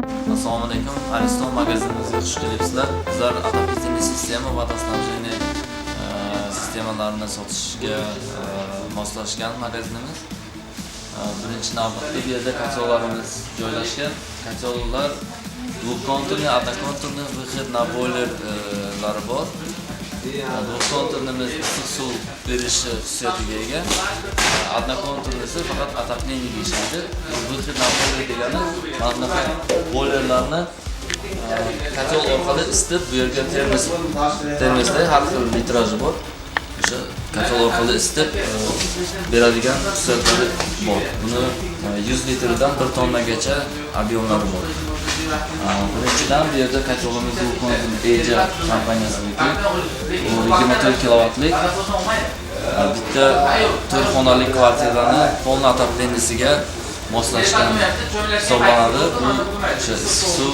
Assalomu alaykum. Ariston magazinimizga xush kelibsizlar. Bizlar отопительный sistema va водоснабжение sistemalarini sotishga moslashgan magazinimiz. Birinchi navbatda bu yerda kotellarimiz joylashgan. Kotellar двухконтурный, одноконтурный выход на boilerlari bor. Двухконтурныйmiz issiq suv berishi xususiyatiga ega. Одноконтурныйsi faqat отоплениеga ishlaydi. Выход на boiler degani mana bunaqa boilerlarni kotel orqali isitib, bu yerga termosda har xil litraji bor. O'sha kotel orqali isitib beradigan xususiyatlari bor. Buni 100 litrdan 1 tonnagacha объемlari bor. Birinchidan bu yerda kotelimiz Eja kompaniyasiniki. U 24 kilovatlik bitta 4 xonali kvartirani полный отопленияsiga moslashgan hisoblanadi. Bu o'sha suv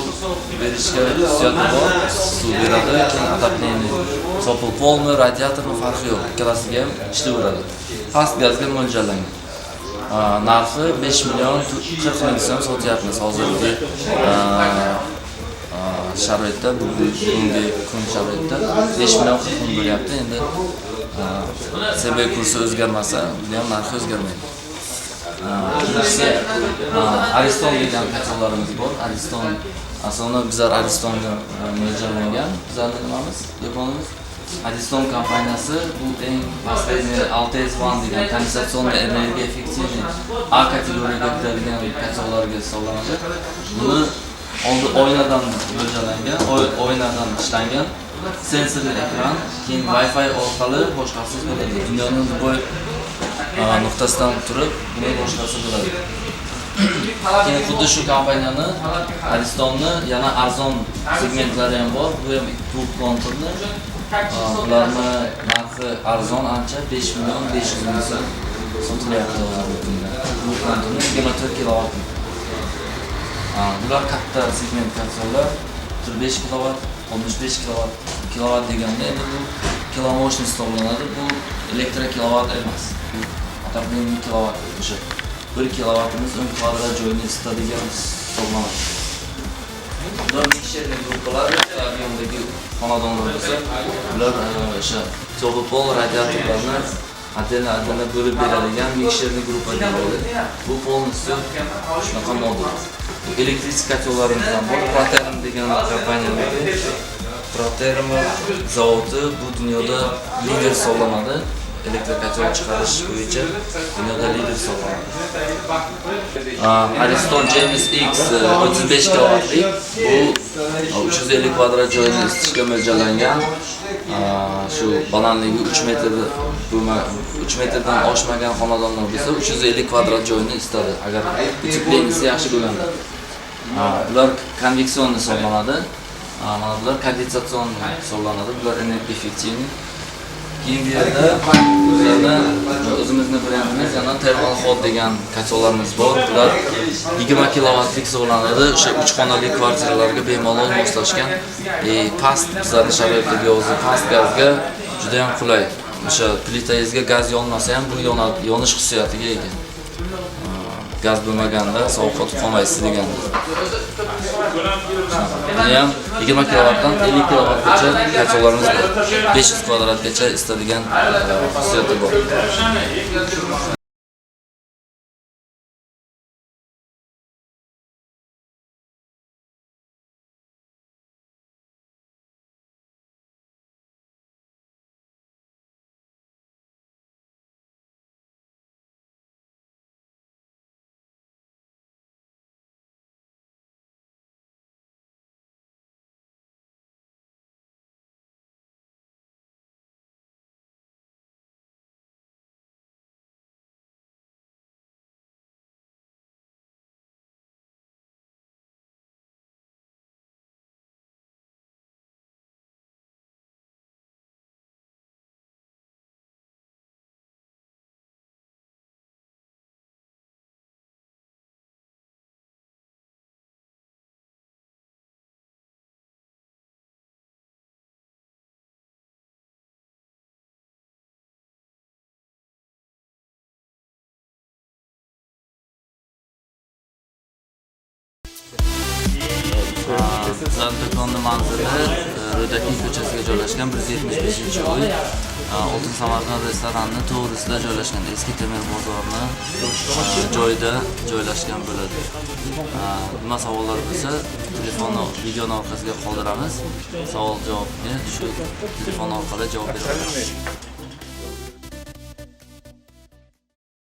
berishga xususiyati bor. Suv beradi, keyin отопление. Sopol polmi, radiatormi farqi yo'q. Ikkalasiga ham ishlayveradi. Past gazga mo'ljallangan. Narxi 5 million 40 ming so'm sotyapmiz hozirgi sharoitda, bugungi kun sharoitda 5 million 40 ming bo'lyapti. Endi CB kursi o'zgarmasa, bu ham narxi o'zgarmaydi. Ariston degan kotellarimiz bor. Ariston asosan bizlar Aristonga mo'ljallangan. Bizlarning nimamiz, do'konimiz Ariston kompaniyasi bu eng последний ALTS1 degan конденсационный energiya effektivniy A kategoriyaga kiradigan kotellarga hisoblanadi. Buni oldi oynadan mo'ljallangan, oynadan ishlangan sensorli ekran, keyin Wi-Fi orqali boshqarsiz bo'ladi. Dunyoning boy nuqtasidan turib buni boshqarsa bo'ladi. Keyin xuddi shu kompaniyani Aristonni yana arzon segmentlari ham bor. Bu ham двухконтурный. Bularni narxi arzon ancha 5 million 500 ming so'm sotilyapti hozirda. Двухконтурный 24 kilovat. Bular katta segment kotellar 45 kilovat, 65 kilovat deganda endi bu kilomощность hisoblanadi. Bu elektrokilovat emas. Отопление kilovat o'sha 1 kilovatimiz 10 kvadrat joyni isitadigan hisoblanadi. Bular mikserli gruppalar, ob'yomdagi xonadonlar bo'lsa, bular o'sha tobopol radiatorlarni atena bo'lib beradigan mikserli gruppa deyiladi. Bu полностью shunaqa model. Elektrik kotellarimiz ham bor. Proterm degan kompaniyadagi Proterm zavodi bu dunyoda lider hisoblanadi. Elektrokotel chiqarish bo'yicha dunyoda lider hisoblanadi. Ariston James X 35 kilovatlik bu 350 kvadrat joyni isitishga mo'ljallangan. Shu balandligi 3 metrdan oshmagan xonadonlar bo'lsa 350 kvadrat joyni isitadi agar utepleniyasi yaxshi bo'lganda. Bular konveksion hisoblanadi. Mana bular kondensatsion hisoblanadi. Bular energiya effektivniy. Keyin bu yerda o'zimizning brendimiz yana Thermal Hot degan kotellarimiz bor. Bular 20 kilovatlik hisoblanadi. O'sha 3 xonali kvartiralarga bemalol moslashgan. Past bizlarning sharoitdagi o'zi past gazga juda ham qulay. O'sha plitangizga gaz yonmasa ham bu yonish xususiyatiga ega. Gaz bo'lmaganda sovuq qotib qolmaysiz degan. Buni ham 20 kilovatdan 50 kilovatgacha kotellarimiz bor. 500 kvadratgacha isitadigan xususiyati bor. Bizlar do'konni manzili Ro'dakiy ko'chasiga joylashgan 175-uy. Oltin Samarqand restorani to'g'risida joylashgan eski temir bozorni joyida joylashgan bo'ladi. Nima savollar bo'lsa, telefonni videoni orqasiga qoldiramiz. Savol-javobga shu telefon orqali javob beramiz.